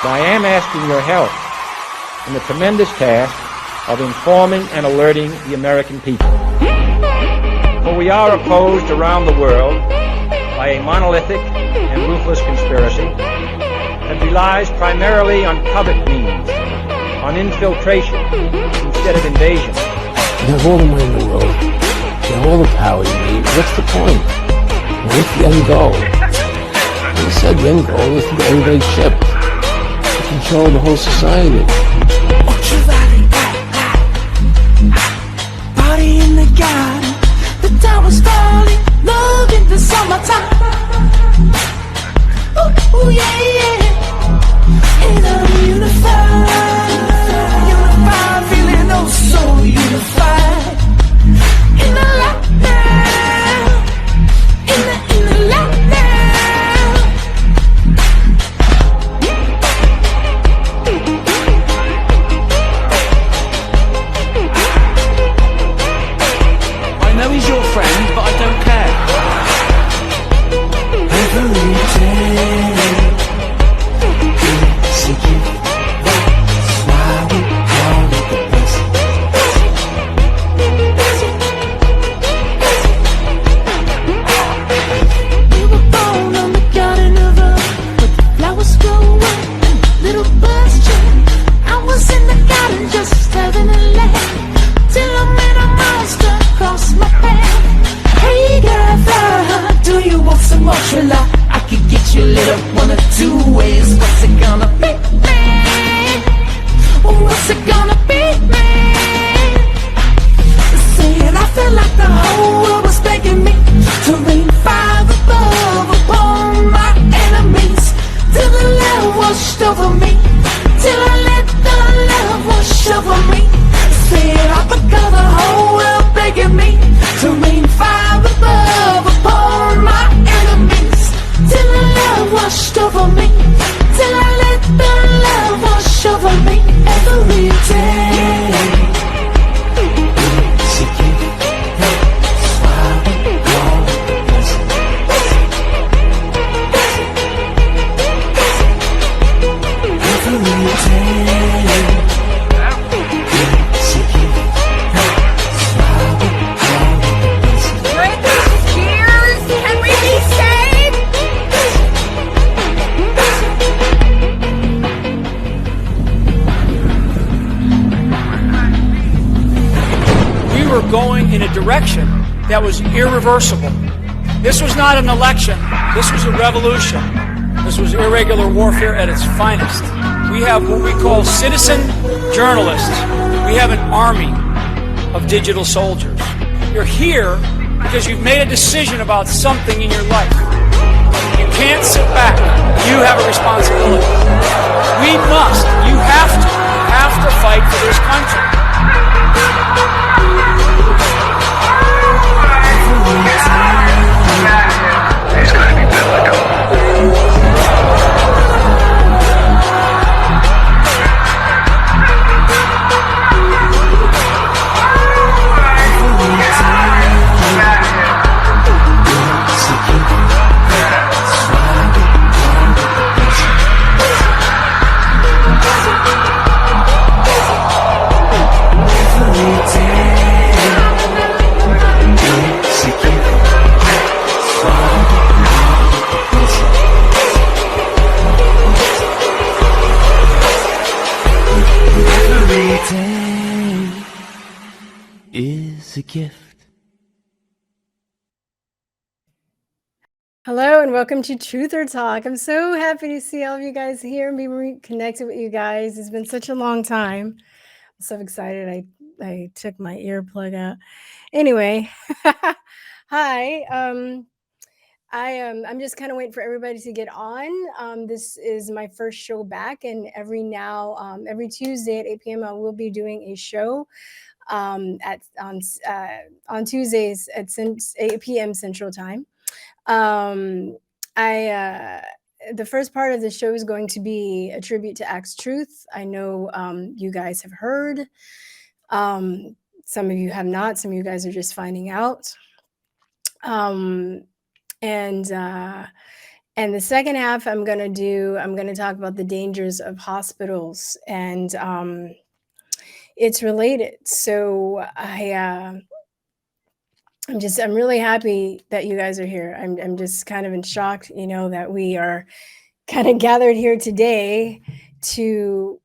I am asking your help in the tremendous task of informing and alerting the American people. For we are opposed around the world by a monolithic and ruthless conspiracy that relies primarily on covert means, on infiltration instead of invasion. You have all the money in the world, you have all the power you need. What's the point? What's the end goal? He said the end goal is to get everybody chipped, to control the whole society. Party in the garden, the tower's falling, love in the summertime. Ooh, ooh, yeah, yeah. In a unified, feeling oh so unified. In the lockdown, in the lockdown. I know he's your friend, but I don't care. Every day, it's a gift. That's why we call it the best. We were born on the garden of Earth, with the flowers growing, little birds chirping. I was in the garden just having a laugh, till I met a monster cross my path. Hey girl, do you want some more trilla? I could get you lit up one of two ways. What's it gonna be, man? What's it gonna be, man? Saying I felt like the whole world was begging me to rain fire above upon my enemies, till the love washed over me, till I let the love wash over me. Saying I forgot the whole world begging me to rain fire above upon my enemies, till the love washed over me, till I let the love wash over me. Every day it's a gift. That's why we call it the best. Every day it's a gift. That's why we call it the best. Britney Spears, can we be saved? We were going in a direction that was irreversible. This was not an election. This was a revolution. This was irregular warfare at its finest. We have what we call citizen journalists. We have an army of digital soldiers. You're here because you've made a decision about something in your life. You can't sit back. You have a responsibility. We must, you have to fight for this country. He's going to be biblical. Is a gift. Hello and welcome to Truth or Talk. I'm so happy to see all of you guys here and be reconnected with you guys. It's been such a long time. I'm so excited. I took my earplug out. Anyway, hi. I'm just kind of waiting for everybody to get on. This is my first show back, and every Tuesday at 8 p.m. I will be doing a show on Tuesdays at 8 p.m. Central Time. The first part of the show is going to be a tribute to Axe Truth. I know you guys have heard. Some of you have not. Some of you guys are just finding out. And the second half I'm going to talk about the dangers of hospitals, and it's related. So I'm really happy that you guys are here. I'm just kind of in shock, that we are kind of gathered here today to,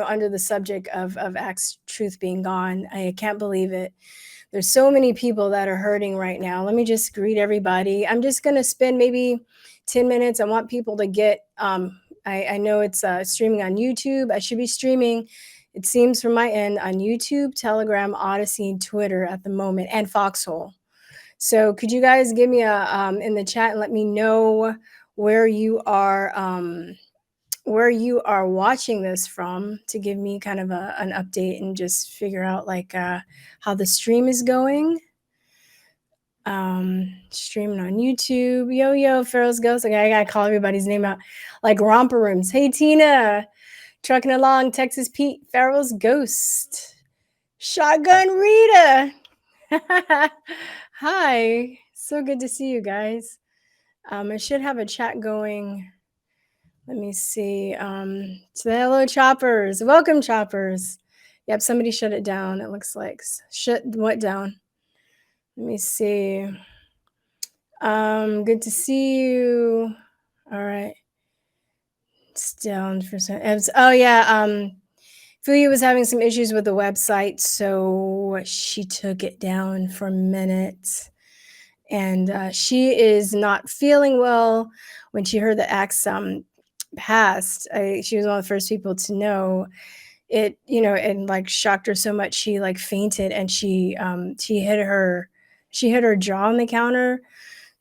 under the subject of Acts truth being gone. I can't believe it. There's so many people that are hurting right now. Let me just greet everybody. I'm just going to spend maybe 10 minutes. I want people to get, I know it's streaming on YouTube. I should be streaming, it seems from my end, on YouTube, Telegram, Odyssey, and Twitter at the moment, and Foxhole. So could you guys give me a in the chat and let me know where you are watching this from, to give me kind of an update and just figure out like how the stream is going. Streaming on YouTube. Yo, Pharaoh's Ghost. Okay, I gotta call everybody's name out. Like Romper Rooms. Hey Tina, trucking along. Texas Pete, Pharaoh's Ghost, Shotgun Rita. Hi, so good to see you guys. I should have a chat going. Let me see. Say hello, Choppers. Welcome, Choppers. Yep, somebody shut it down. It looks like shut what down? Let me see. Good to see you. All right. It's down for some. Oh yeah. Fuyu was having some issues with the website, so she took it down for a minute. And she is not feeling well. When she heard the Acts passed, she was one of the first people to know it, and like shocked her so much she like fainted, and she hit her jaw on the counter.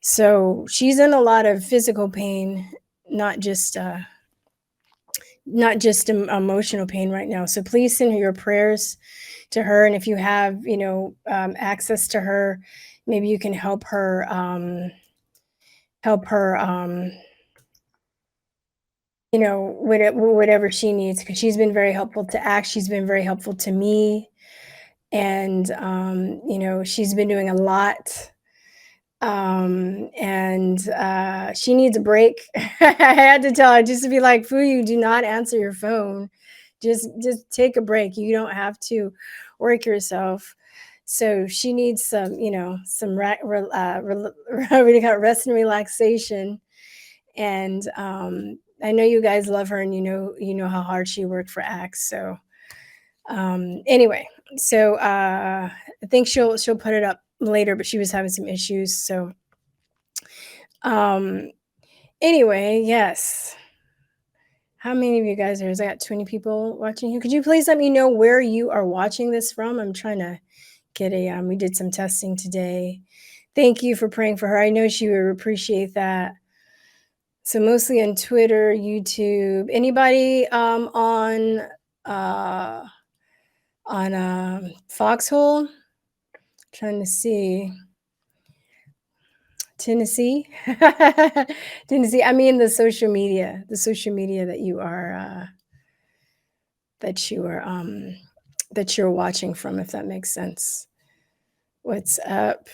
So she's in a lot of physical pain, not just emotional pain right now. So please send your prayers to her, and if you have access to her, maybe you can help her whatever she needs, because she's been very helpful to Acts. She's been very helpful to me, and she's been doing a lot. She needs a break. I had to tell her just to be like, Fuyu, do not answer your phone. Just take a break. You don't have to work yourself. So she needs some rest and relaxation. And I know you guys love her, and you know how hard she worked for Acts. So anyway, so I think she'll put it up later, but she was having some issues. So anyway, yes. How many of you guys are? I got 20 people watching here. Could you please let me know where you are watching this from? I'm trying to get we did some testing today. Thank you for praying for her. I know she would appreciate that. So mostly on Twitter, YouTube. Anybody on Foxhole? Trying to see. Tennessee. Tennessee. I mean the social media that you're watching from, if that makes sense. What's up?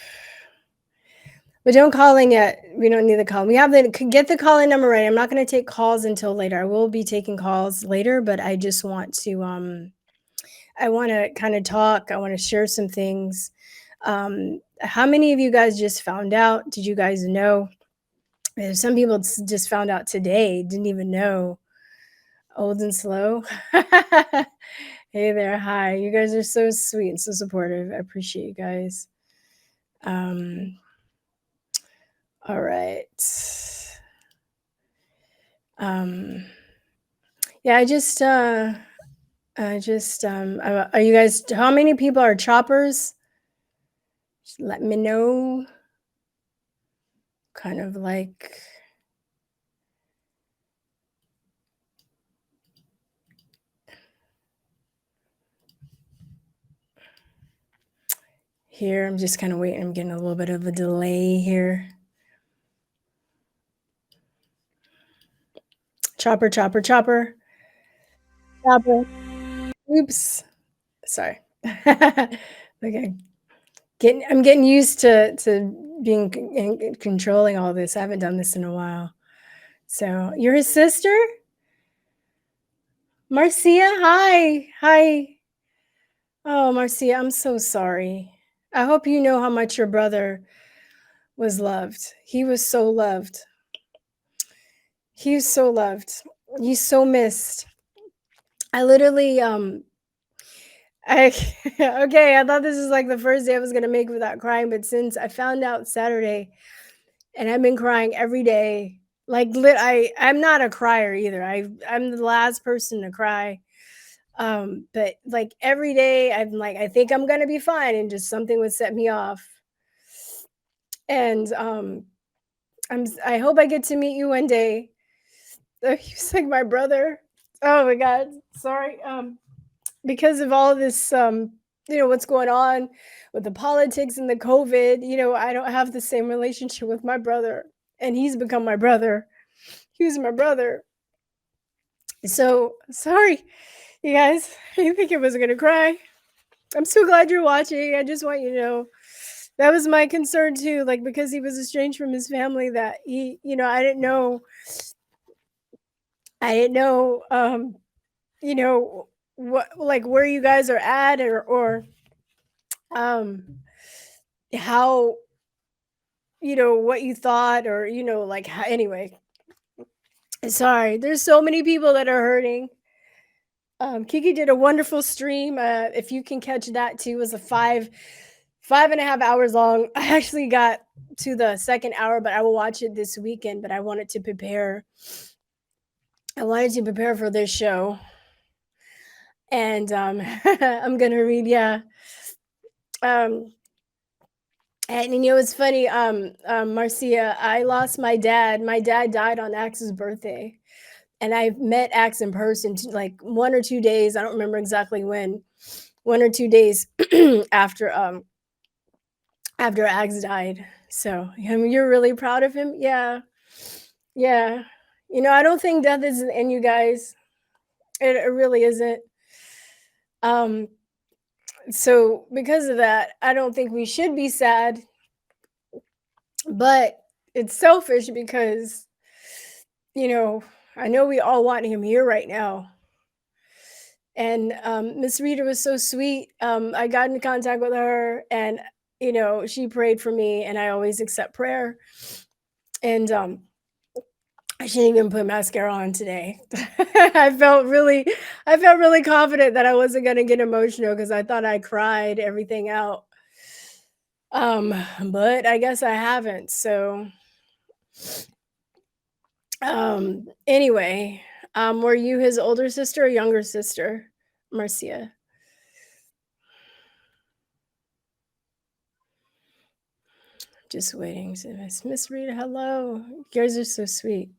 But don't call in yet. We don't need the call. We have get the call-in number right. I'm not going to take calls until later. I will be taking calls later, but I just want to I want to kind of talk. I want to share some things. How many of you guys just found out? Did you guys know? There's some people just found out today, didn't even know. Old and slow. Hey there. Hi. You guys are so sweet and so supportive. I appreciate you guys. All right. Yeah, are you guys, how many people are choppers? Just let me know. Kind of like, here, I'm just kind of waiting. I'm getting a little bit of a delay here. Chopper. Oops. Sorry. Okay. I'm getting used to being controlling all this. I haven't done this in a while. So you're his sister? Marcia, hi. Hi. Oh, Marcia, I'm so sorry. I hope you know how much your brother was loved. He was so loved. He was so loved. He's so missed. I literally I okay, I thought this was like the first day I was gonna make without crying, but since I found out Saturday and I've been crying every day, like I'm not a crier either. I'm the last person to cry. But like every day I'm like, I think I'm gonna be fine, and just something would set me off. And I hope I get to meet you one day. He's like my brother. Oh my god, sorry. Because of all this what's going on with the politics and the COVID, I don't have the same relationship with my brother, and he's become my brother. He was my brother. So sorry, you guys. I think I was gonna cry. I'm so glad you're watching. I just want you to know that was my concern too, like because he was estranged from his family, that he, I didn't know, you know what, like where you guys are at, or um how, what you thought, or like how, anyway, sorry, there's so many people that are hurting. Kiki did a wonderful stream. If you can catch that too, it was a 5.5 hours long. I actually got to the second hour, but I will watch it this weekend. But I wanted to prepare for this show. And I'm gonna read, yeah. And it's funny, Marcia, I lost my dad. My dad died on Axe's birthday. And I met Axe in person like 1 or 2 days. I don't remember exactly when. 1 or 2 days after Axe died. So you're really proud of him? Yeah. Yeah. I don't think death is in you guys. It really isn't. So because of that, I don't think we should be sad. But it's selfish because, I know we all want him here right now. And Miss Rita was so sweet. I got in contact with her, and she prayed for me, and I always accept prayer. And I shouldn't even put mascara on today. I felt really confident that I wasn't gonna get emotional because I thought I cried everything out. But I guess I haven't. So anyway, were you his older sister or younger sister, Marcia? Just waiting. Miss Rita, hello. You guys are so sweet.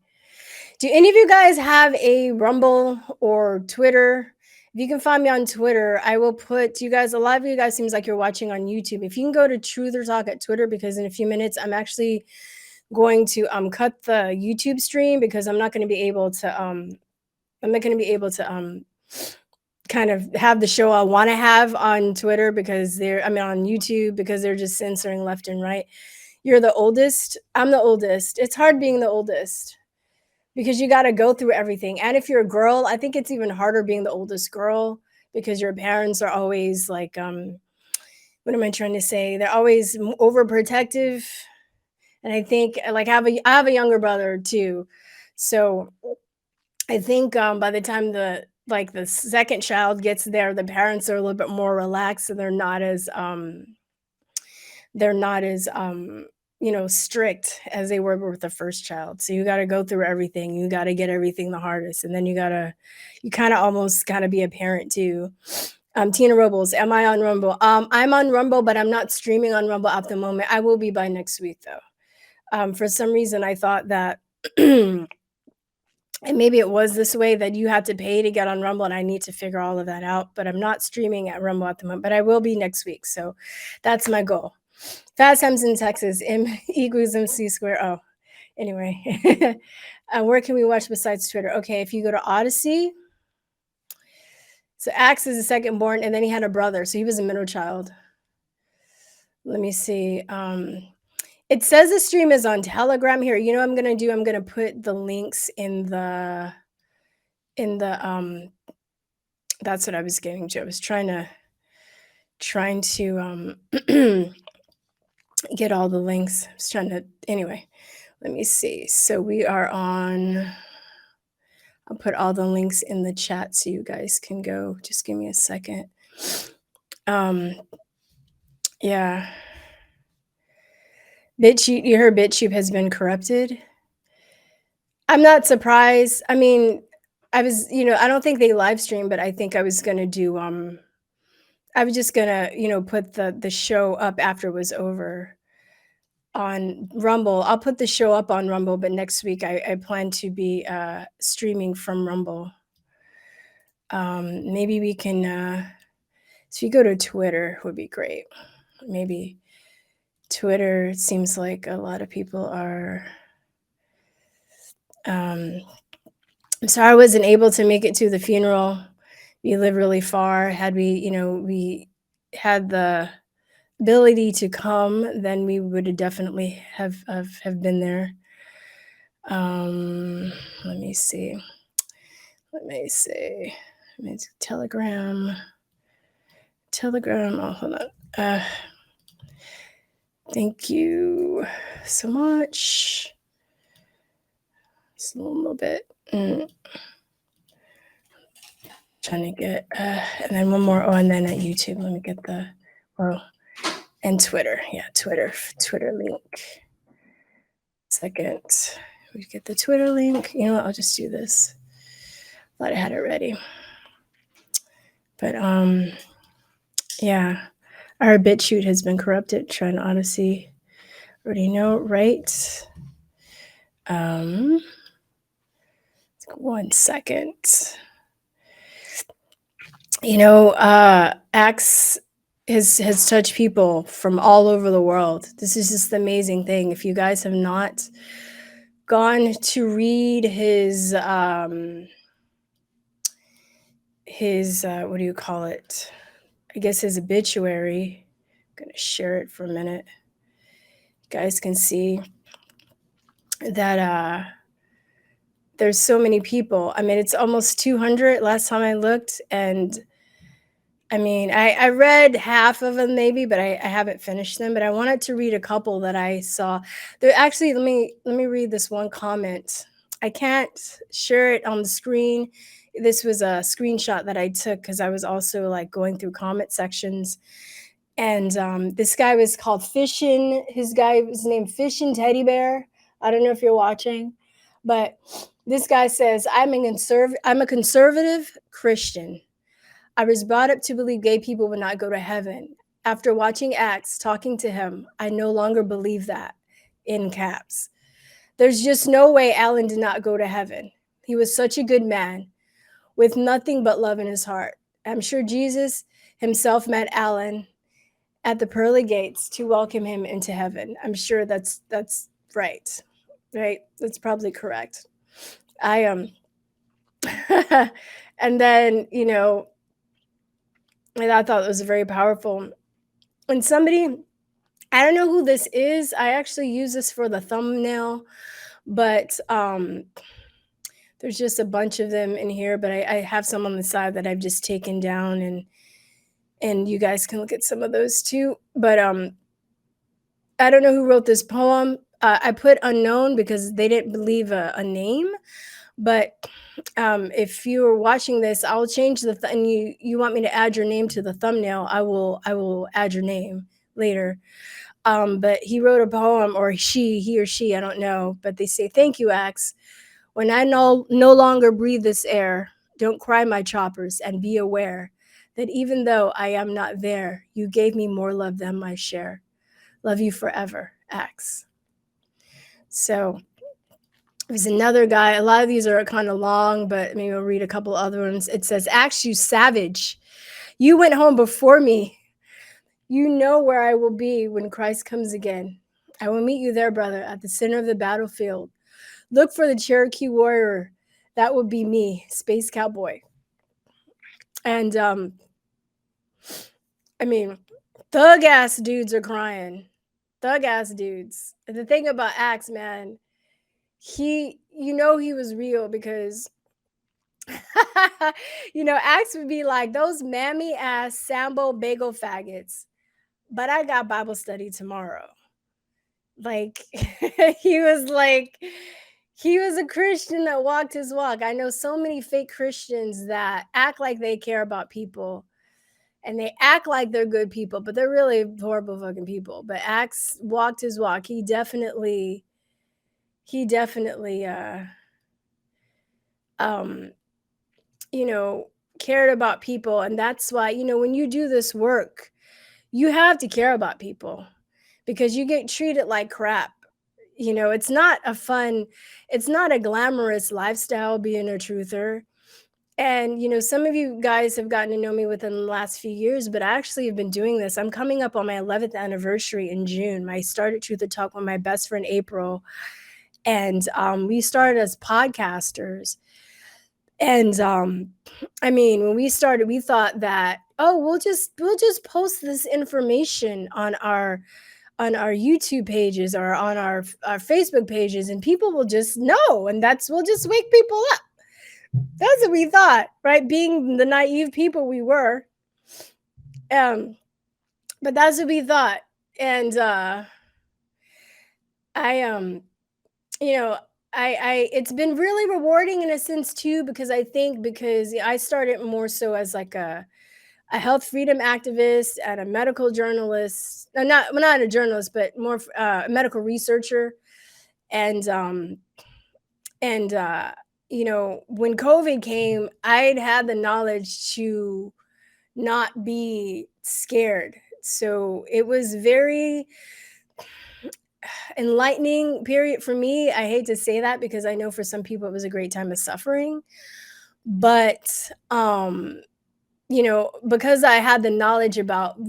Do any of you guys have a Rumble or Twitter? If you can find me on Twitter, I will put you guys, a lot of you guys seems like you're watching on YouTube. If you can go to truthertalk at Twitter, because in a few minutes I'm actually going to cut the YouTube stream, because I'm not going to be able to kind of have the show I want to have on Twitter, because on YouTube, because they're just censoring left and right. You're the oldest. I'm the oldest. It's hard being the oldest because you got to go through everything. And if you're a girl, I think it's even harder being the oldest girl, because your parents are always like, what am I trying to say? They're always overprotective. And I think like I have a younger brother too. So I think by the time the second child gets there, the parents are a little bit more relaxed, and they're not as strict as they were with the first child. So you got to go through everything. You got to get everything the hardest. And then you kind of almost got to be a parent too. Tina Robles, am I on Rumble? I'm on Rumble, but I'm not streaming on Rumble at the moment. I will be by next week though. For some reason, I thought that, and maybe it was this way, that you had to pay to get on Rumble, and I need to figure all of that out. But I'm not streaming at Rumble at the moment, but I will be next week. So that's my goal. Fast Times in Texas, M equals MC square. Oh, anyway. Where can we watch besides Twitter? Okay, if you go to Odyssey. So Axe is the second born, and then he had a brother. So he was a middle child. Let me see. It says the stream is on Telegram here. You know what I'm gonna do? I'm gonna put the links in the that's what I was getting to. I was trying to get all the links. I was trying to anyway. Let me see. So we are on. I'll put all the links in the chat so you guys can go. Just give me a second. Yeah. BitChute, you heard BitChute has been corrupted. I'm not surprised. I mean, I was, I don't think they live stream, but I think I was gonna do I was just gonna, put the show up after it was over on Rumble. I'll put the show up on Rumble, but next week I plan to be streaming from Rumble. Maybe we can so you go to Twitter would be great. Maybe Twitter, it seems like a lot of people are I'm sorry I wasn't able to make it to the funeral. We live really far. Had we, we had the ability to come, then we would definitely have been there. Let me see. Telegram. Oh, hold on. Thank you so much. Just a little bit. Trying to get, and then one more. Oh, and then at YouTube, let me get and Twitter. Yeah, Twitter link. Second, we get the Twitter link. You know what? I'll just do this. Thought I had it ready. But yeah, our BitChute has been corrupted. Trend Odyssey. Already know, right? 1 second. Axe has touched people from all over the world. This is just the amazing thing. If you guys have not gone to read his what do you call it? I guess his obituary. I'm gonna share it for a minute. You guys can see that there's so many people. I mean, it's almost 200 last time I looked, and I mean, I read half of them maybe, but I haven't finished them. But I wanted to read a couple that I saw. There actually, let me read this one comment. I can't share it on the screen. This was a screenshot that I took because I was also like going through comment sections. And this guy was called Fishin'. His guy was named Fishin' Teddy Bear. I don't know if you're watching, but this guy says, I'm a conservative Christian. I was brought up to believe gay people would not go to heaven. After watching Acts, talking to him, I no longer believe that, in caps. There's just no way Alan did not go to heaven. He was such a good man with nothing but love in his heart. I'm sure Jesus himself met Alan at the pearly gates to welcome him into heaven. I'm sure that's right. Right? That's probably correct. And then, and I thought it was very powerful. And somebody, I don't know who this is. I actually use this for the thumbnail, but there's just a bunch of them in here. But I have some on the side that I've just taken down, and you guys can look at some of those too. But I don't know who wrote this poem. I put unknown because they didn't believe a name. But if you're watching this, I'll change and you want me to add your name to the thumbnail, I will add your name later. But he wrote a poem, or he or she, I don't know. But they say, thank you, Axe. When I no longer breathe this air, don't cry, my choppers, and be aware that even though I am not there, you gave me more love than my share. Love you forever, Axe. So there's another guy. A lot of these are kind of long, but maybe I'll read a couple other ones. It says, Axe, you savage. You went home before me. You know where I will be when Christ comes again. I will meet you there, brother, at the center of the battlefield. Look for the Cherokee warrior. That would be me, Space Cowboy. And I mean, thug ass dudes are crying. thug ass dudes. And the thing about Axe, man, he was real because Axe would be like those mammy ass Sambo bagel faggots. But I got Bible study tomorrow. Like he was a Christian that walked his walk. I know so many fake Christians that act like they care about people and they act like they're good people, but they're really horrible fucking people. But Axe walked his walk. He definitely um cared about people. And that's why, when you do this work, you have to care about people because you get treated like crap. It's not a glamorous lifestyle being a truther. And some of you guys have gotten to know me within the last few years, but I actually have been doing this. I'm coming up on my 11th anniversary in June. I started Truther Talk with my best friend April, and we started as podcasters. And when we started, we thought that, oh, we'll just post this information on our YouTube pages or on our Facebook pages, and people will just know, and we'll just wake people up. That's what we thought, right? Being the naive people we were. But that's what we thought. And it's been really rewarding in a sense too, because I started more so as like a health freedom activist and a medical journalist. Not a journalist, but more a medical researcher. And when COVID came, I'd had the knowledge to not be scared. So it was very enlightening period for me. I hate to say that because I know for some people it was a great time of suffering. But because I had the knowledge about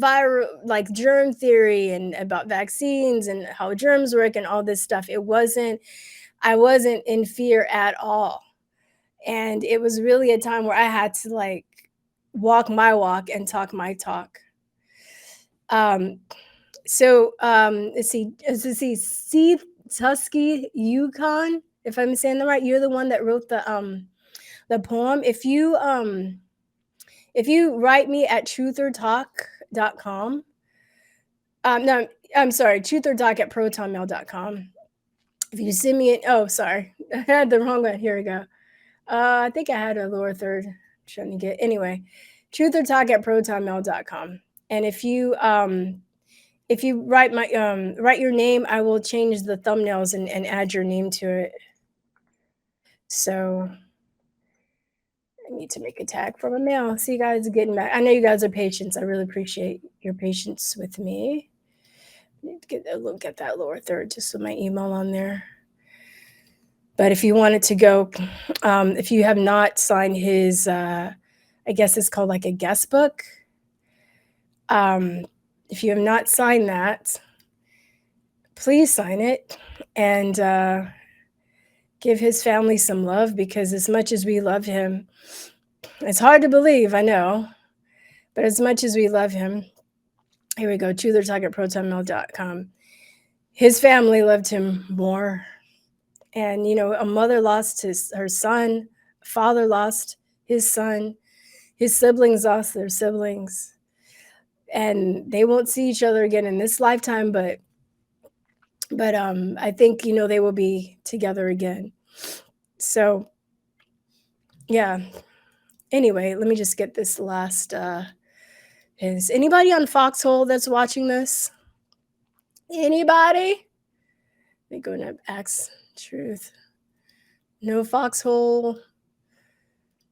like germ theory and about vaccines and how germs work and all this stuff, I wasn't in fear at all. And it was really a time where I had to like walk my walk and talk my talk. Let's see, C Tusky Yukon, if I'm saying that right. You're the one that wrote the poem. If you write me at truthertalk.com, no, I'm sorry, truthertalk@protonmail.com. If you send me sorry, I had the wrong one. Here we go. I think I had a lower third trying to get. Anyway, truthertalk@protonmail.com. And if you write your name, I will change the thumbnails and add your name to it. So I need to make a tag for my mail. See you guys getting back. I know you guys are patient. I really appreciate your patience with me. I need to get that lower third just with my email on there. But if you wanted to go, if you have not signed his, I guess it's called like a guest book. If you have not signed that, please sign it and give his family some love, because as much as we love him, it's hard to believe, I know, but as much as we love him, here we go, truthertalk@protonmail.com. His family loved him more. And, a mother lost her son, a father lost his son, his siblings lost their siblings, and they won't see each other again in this lifetime, but I think, they will be together again. So, yeah. Anyway, let me just get this last, is anybody on Foxhole that's watching this? Anybody? Let me go and ask Truth. No Foxhole.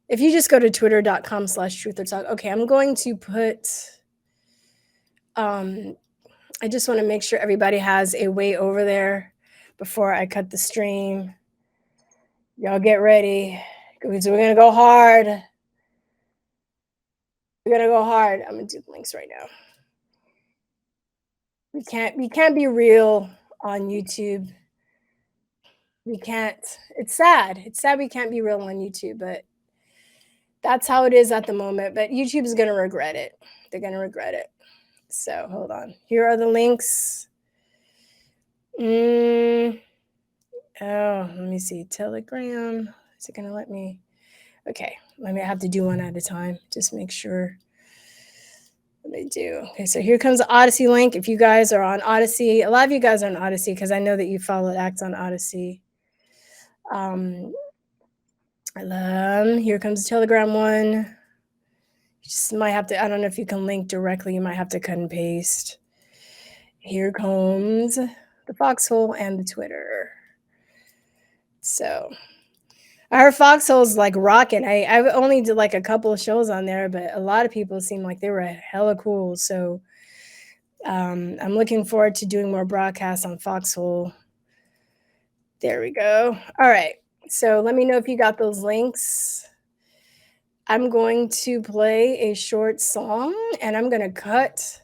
If you just go to twitter.com/truthertalk. Okay, I'm going to put, I just want to make sure everybody has a way over there before I cut the stream. Y'all get ready, because we're going to go hard. We're going to go hard. I'm going to do the links right now. We can't be real on YouTube. We can't. It's sad. It's sad we can't be real on YouTube, but that's how it is at the moment. But YouTube is going to regret it. They're going to regret it. So hold on. Here are the links. Oh, let me see. Telegram. Is it going to let me? Okay, let me have to do one at a time. Just make sure. What I do. Okay, so here comes the Odyssey link. If you guys are on Odyssey, a lot of you guys are on Odyssey because I know that you follow Acts on Odyssey. Here comes the Telegram one. You just might have to, I don't know if you can link directly. You might have to cut and paste. Here comes the Foxhole and the Twitter. So I heard Foxhole's like rocking. I only did like a couple of shows on there, but a lot of people seemed like they were hella cool. So I'm looking forward to doing more broadcasts on Foxhole. There we go. All right. So let me know if you got those links. I'm going to play a short song and I'm going to cut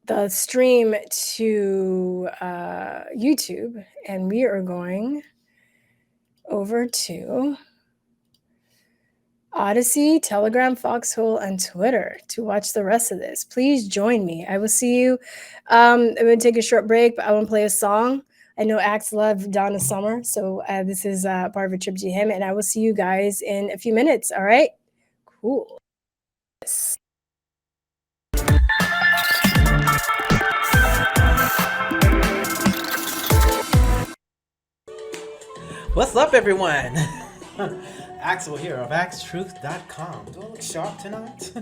the stream to YouTube, and we are going over to Odyssey, Telegram, Foxhole, and Twitter to watch the rest of this. Please join me. I will see you. I'm going to take a short break, but I want to play a song. I know Axe loved Donna Summer, so this is part of a tribute to him, and I will see you guys in a few minutes. All right? Cool. What's up, everyone? Axel here of AxeTruth.com. Do I look sharp tonight?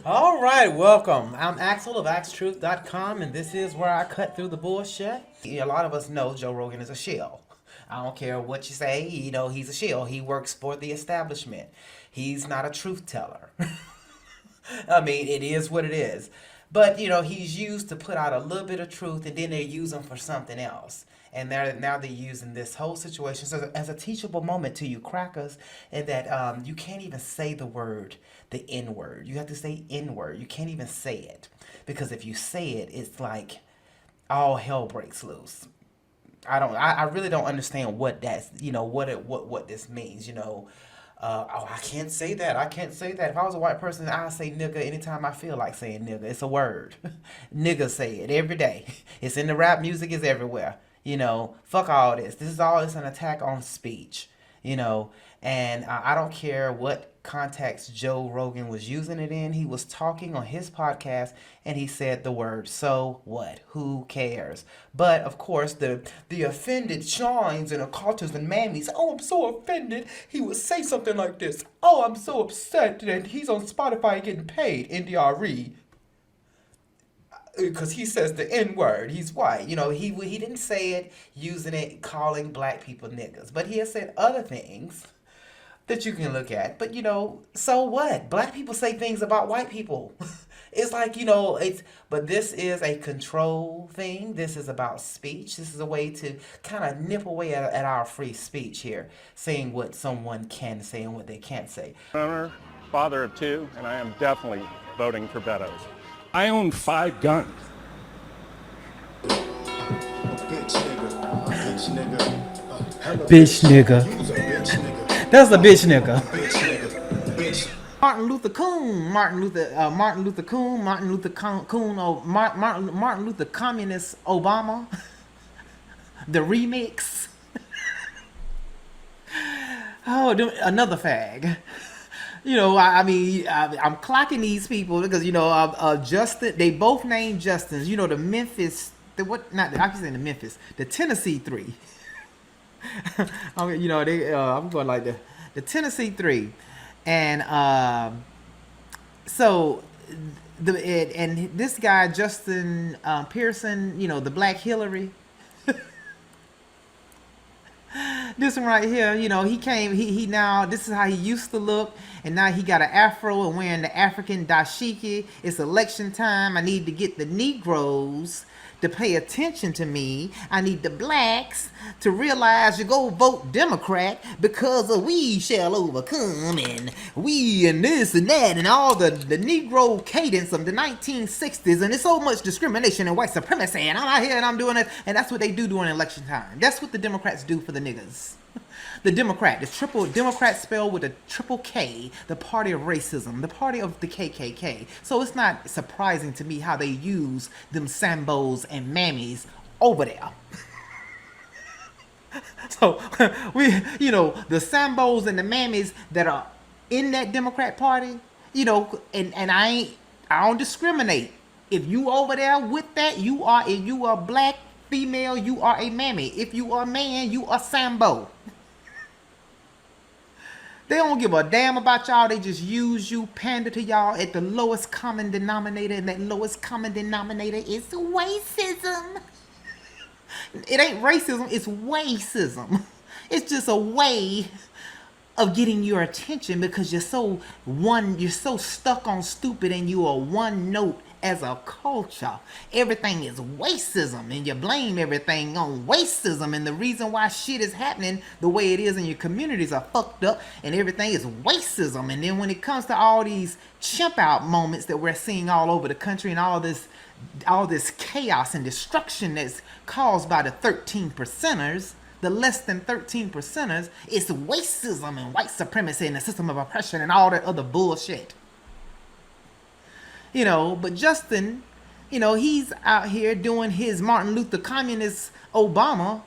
All right, welcome. I'm Axel of AxeTruth.com, and this is where I cut through the bullshit. A lot of us know Joe Rogan is a shill. I don't care what you say, you know, he's a shill. He works for the establishment. He's not a truth teller. I mean, it is what it is. But, you know, he's used to put out a little bit of truth, and then they use him for something else. And now they're using this whole situation as a teachable moment to you crackers, and that you can't even say the N-word. You have to say N-word. You can't even say it. Because if you say it, it's like all hell breaks loose. I really don't understand what that's, you know, what this means, you know. I can't say that. I can't say that. If I was a white person, I'd say nigga anytime I feel like saying nigga. It's a word. Niggas say it every day. It's in the rap music. It's everywhere. You know, fuck all this. This is an attack on speech, you know. And I don't care what context Joe Rogan was using it in. He was talking on his podcast and he said the word, so what? Who cares? But of course, the offended shines and occultists and mammies, oh, I'm so offended. He would say something like this. Oh, I'm so upset that he's on Spotify getting paid, NDRE. Because he says the N-word. He's white. You know, he didn't say it using it, calling black people niggas. But he has said other things that you can look at. But, you know, so what? Black people say things about white people. It's like, you know, but this is a control thing. This is about speech. This is a way to kind of nip away at our free speech here, saying what someone can say and what they can't say. Owner, father of two, and I am definitely voting for Beto's. I own 5 guns. Bitch nigga. That's a bitch nigga. Martin Luther Communist Obama. The remix. Oh, another fag. You know, I mean, I'm clocking these people because, you know, Justin, they both named Justins. You know, the Memphis, I can say the Memphis, the Tennessee 3. You know, I'm going like the Tennessee 3. And so, and this guy, Justin Pearson, you know, the Black Hillary. This one right here, you know, he now, this is how he used to look, and now he got an afro and wearing the African dashiki. It's election time. I need to get the Negroes to pay attention to me. I need the blacks to realize you go vote Democrat because we shall overcome, and we and this and that, and all the Negro cadence of the 1960s, and it's so much discrimination and white supremacy, and I'm out here and I'm doing it, and that's what they do during election time. That's what the Democrats do for the niggas. The Democrat, the triple Democrat spelled with a triple K, the party of racism, the party of the KKK. So it's not surprising to me how they use them Sambos and mammies over there. So you know, the Sambos and the mammies that are in that Democrat party, you know, and I don't discriminate. If you over there with that, if you are black female, you are a mammy. If you are a man, you are Sambo. They don't give a damn about y'all. They just use you, pander to y'all at the lowest common denominator, and that lowest common denominator is racism. It ain't racism, it's waysism. It's just a way of getting your attention because you're so stuck on stupid and you are one note as a culture. Everything is racism and you blame everything on racism, and the reason why shit is happening the way it is in your communities are fucked up and everything is racism. And then when it comes to all these chimp out moments that we're seeing all over the country and all this chaos and destruction that's caused by the 13%ers, the less than 13%ers, it's racism and white supremacy and the system of oppression and all that other bullshit. You know, but Justin, you know, he's out here doing his Martin Luther Communist Obama,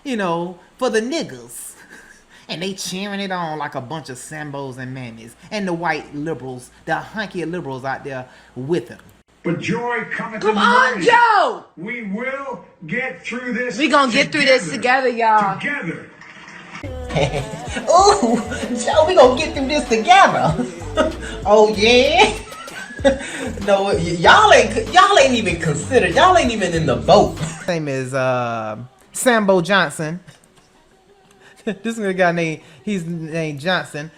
you know, for the niggas. And they cheering it on like a bunch of Sambos and mammies. And the white liberals, the hunky liberals out there with him. But joy cometh Come on, Joe! We will get through this. We gonna get through this together, y'all. Together. Ooh, Joe, we gonna get through this together. Oh yeah. No, y'all ain't even considered. Y'all ain't even in the boat. His name is Sambo Johnson. This guy named Johnson.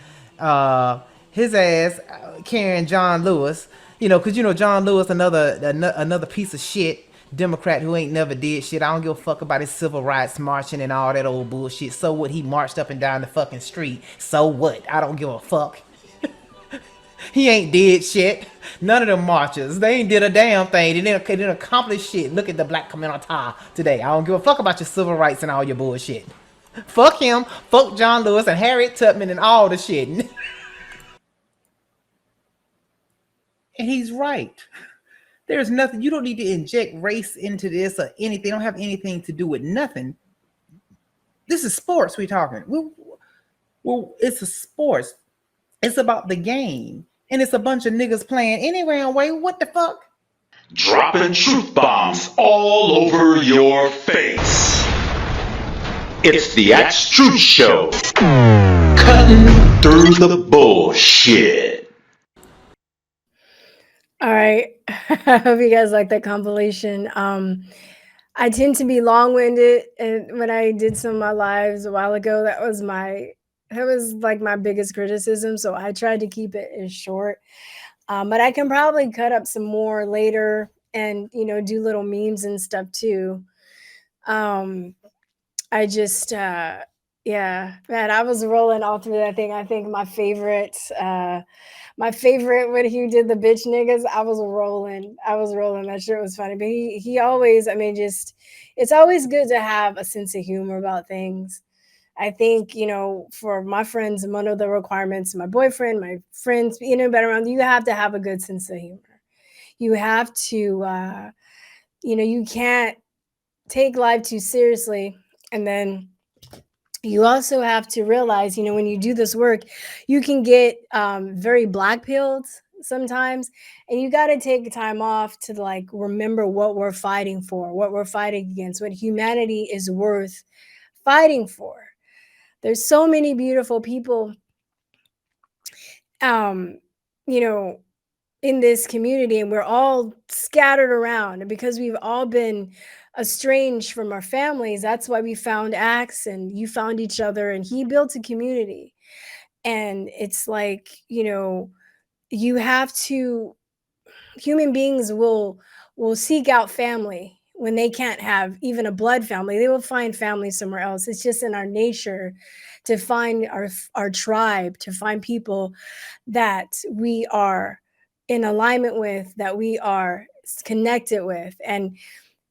His ass carrying John Lewis. You know, cause you know John Lewis, another piece of shit Democrat who ain't never did shit. I don't give a fuck about his civil rights marching and all that old bullshit. So what? He marched up and down the fucking street. So what? I don't give a fuck. He ain't did shit. None of them marchers. They ain't did a damn thing. They didn't accomplish shit. Look at the black community today. I don't give a fuck about your civil rights and all your bullshit. Fuck him. Fuck John Lewis and Harriet Tubman and all the shit. And he's right. There's nothing. You don't need to inject race into this or anything. It don't have anything to do with nothing. This is sports we're talking. Well, it's a sports. It's about the game. And it's a bunch of niggas playing anyway and way. What the fuck? Dropping truth bombs all over your face. It's the Axe Truth Show. Cutting through the bullshit. All right. I hope you guys like that compilation. I tend to be long-winded, and when I did some of my lives a while ago, that was like my biggest criticism. So I tried to keep it as short. But I can probably cut up some more later and, you know, do little memes and stuff too. I just, yeah, man, I was rolling all through that thing. I think my favorite when he did the bitch niggas, I was rolling. That shit was funny. But he always, I mean, just, it's always good to have a sense of humor about things. I think, you know, for my friends, one of the requirements, my boyfriend, my friends, you know, better around, you have to have a good sense of humor. You have to, you know, you can't take life too seriously. And then you also have to realize, you know, when you do this work, you can get very black-pilled sometimes, and you got to take time off to like remember what we're fighting for, what we're fighting against, what humanity is worth fighting for. There's so many beautiful people, you know, in this community, and we're all scattered around. And because we've all been estranged from our families, that's why we found Axe, and you found each other, and he built a community. And it's like, you know, you have to, human beings will seek out family when they can't have even a blood family. They will find family somewhere else. It's just in our nature to find our tribe, to find people that we are in alignment with, that we are connected with. And,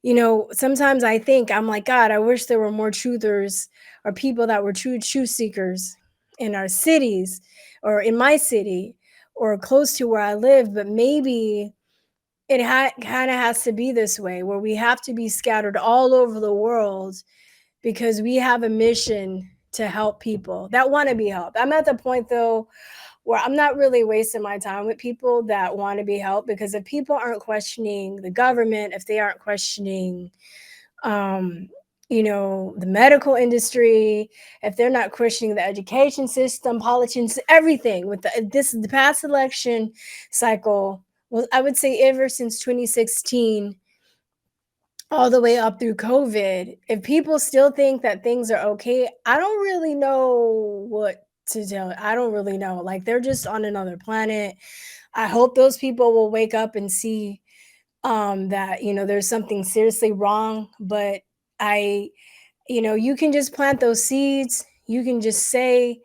you know, sometimes I think, I'm like, God, I wish there were more truthers or people that were true truth seekers in our cities or in my city or close to where I live, but maybe it kind of has to be this way where we have to be scattered all over the world because we have a mission to help people that want to be helped. I'm at the point though where I'm not really wasting my time with people that want to be helped, because if people aren't questioning the government, if they aren't questioning the medical industry, if they're not questioning the education system, politicians, everything with the past election cycle, well, I would say ever since 2016 all the way up through COVID, if people still think that things are okay, I don't really know what to tell. I don't really know. Like, they're just on another planet. I hope those people will wake up and see that, there's something seriously wrong. But you can just plant those seeds. You can just say,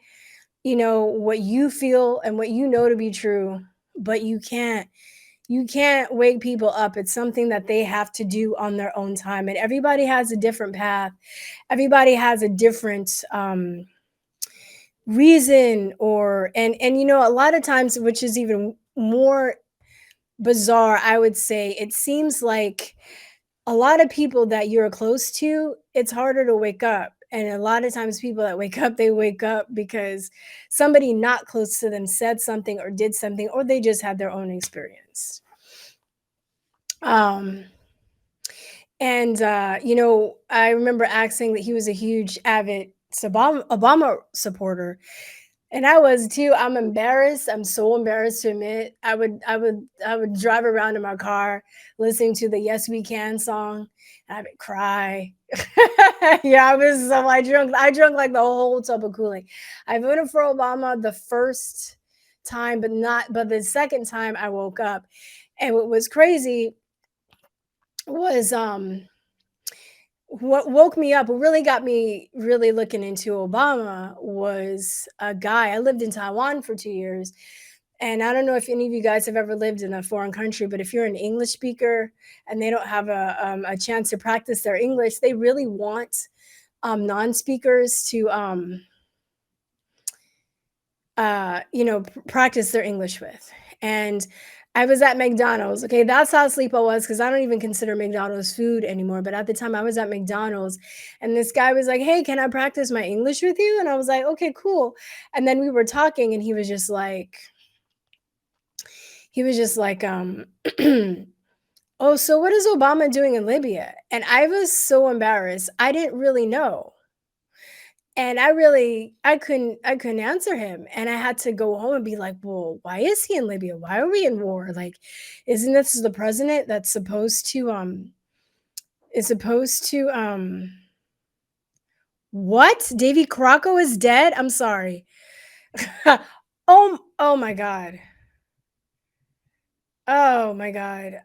what you feel and what you know to be true, but you can't wake people up. It's something that they have to do on their own time. And everybody has a different path. Everybody has a different reason and a lot of times, which is even more bizarre, I would say, it seems like a lot of people that you're close to, it's harder to wake up. And a lot of times people that wake up, they wake up because somebody not close to them said something or did something, or they just had their own experience. I remember asking that he was a huge avid Obama supporter. And I was too. I'm embarrassed. I'm so embarrassed to admit. I would drive around in my car listening to the Yes We Can song, and I would cry. Yeah, I drank like the whole tub of Kool-Aid. I voted for Obama the first time, but the second time I woke up. And what was crazy was what woke me up, what really got me really looking into Obama was a guy. I lived in Taiwan for 2 years. And I don't know if any of you guys have ever lived in a foreign country, but if you're an English speaker and they don't have a chance to practice their English, they really want non-speakers to practice their English with. And I was at McDonald's. Okay, that's how asleep I was, because I don't even consider McDonald's food anymore. But at the time I was at McDonald's, and this guy was like, "Hey, can I practice my English with you?" And I was like, "Okay, cool." And then we were talking, and he was just like, "Oh, so what is Obama doing in Libya?" And I was so embarrassed. I didn't really know. And I couldn't answer him. And I had to go home and be like, "Well, why is he in Libya? Why are we in war? Like, isn't this the president that's supposed to what? Davy Crocco is dead? I'm sorry." Oh my God. Oh my God.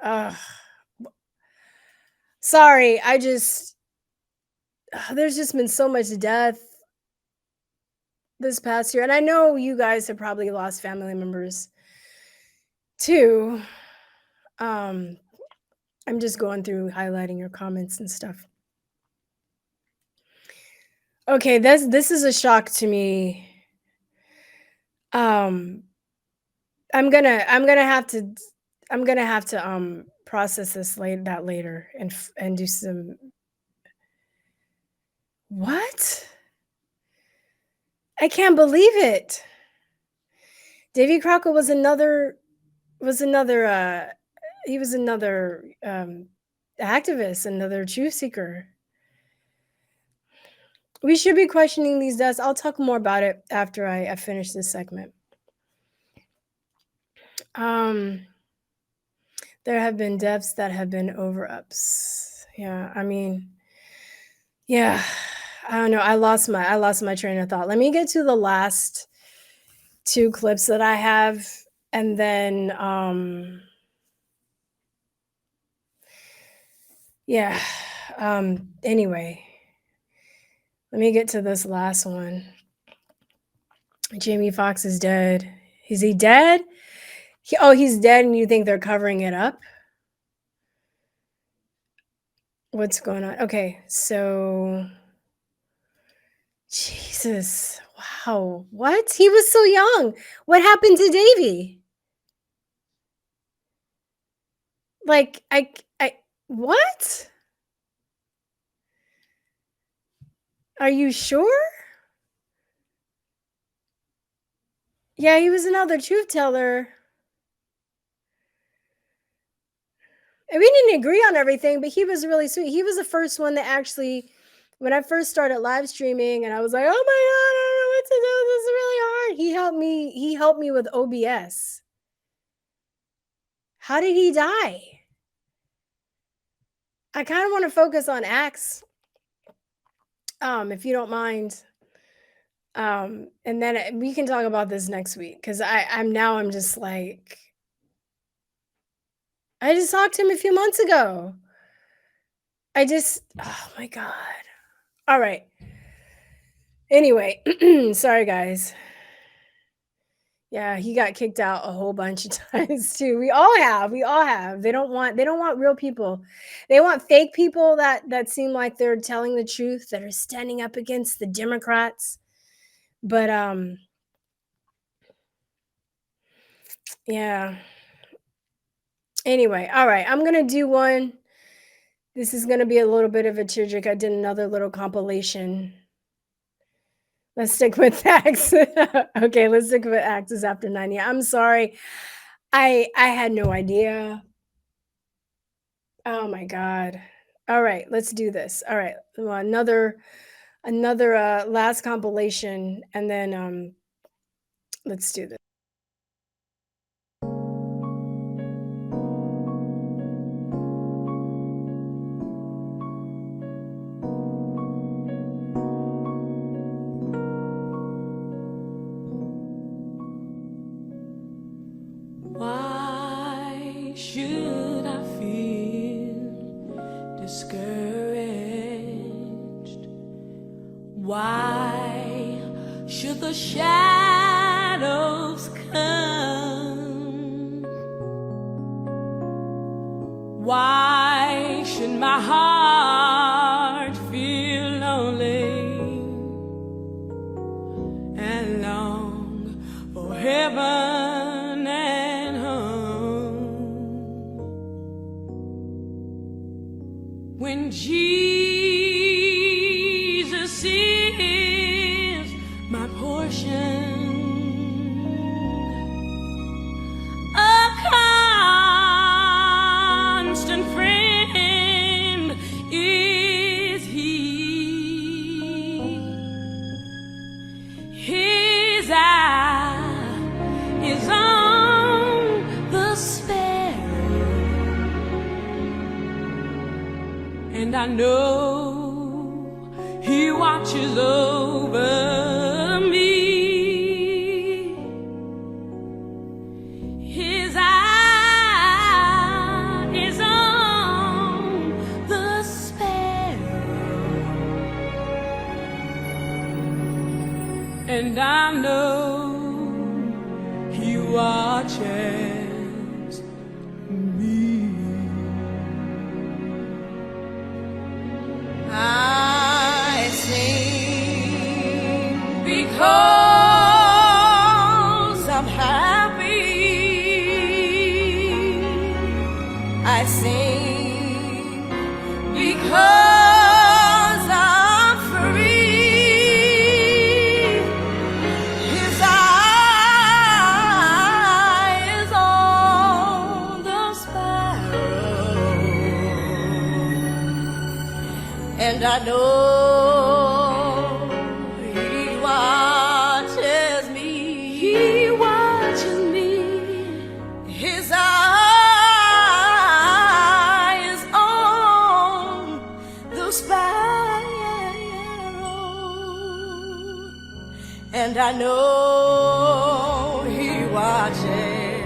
Sorry, there's just been so much death this past year. And I know you guys have probably lost family members too. I'm just going through highlighting your comments and stuff. Okay, this is a shock to me. I'm gonna have to process this later and do some. What? I can't believe it. Davy Crockett was another activist, another truth seeker. We should be questioning these deaths. I'll talk more about it after I finish this segment. There have been deaths that have been over-ups. Yeah, I mean, yeah, I don't know. I lost my train of thought. Let me get to the last two clips that I have, and then anyway, let me get to this last one. Jamie Foxx is dead. Is he dead? He's dead, and you think they're covering it up? What's going on? Okay, so Jesus. Wow. What? He was so young. What happened to Davy? Like, what? Are you sure? Yeah, he was another truth teller. And we didn't agree on everything, but he was really sweet. He was the first one that actually, when I first started live streaming and I was like, oh my God, I don't know what to do. This is really hard. He helped me with OBS. How did he die? I kind of want to focus on Axe, if you don't mind. And then we can talk about this next week, because I'm just like, I just talked to him a few months ago. Oh my God. All right. Anyway, sorry guys. Yeah, he got kicked out a whole bunch of times too. We all have. They don't want real people. They want fake people that seem like they're telling the truth, that are standing up against the Democrats. But yeah. Anyway, all right, I'm going to do one. This is going to be a little bit of a tearjerker. I did another little compilation. Let's stick with Axe. Okay, let's stick with Axes after 90. I'm sorry. I had no idea. Oh my God. All right, let's do this. All right. Well, another last compilation, and then let's do this. Why should I feel discouraged? Why should the shadows come? Why should my heart feel lonely and long for heaven and home? When Jesus is my portion, a constant friend is He. His eye is on the sparrow, and I know He watches over me. His eye is on the sparrow, and I know He watches me. I sing because I'm happy. I sing because I'm free. His eye is on the sparrow, and I know He watches me. He watches me. His eye is on the sparrow, and I know He watches.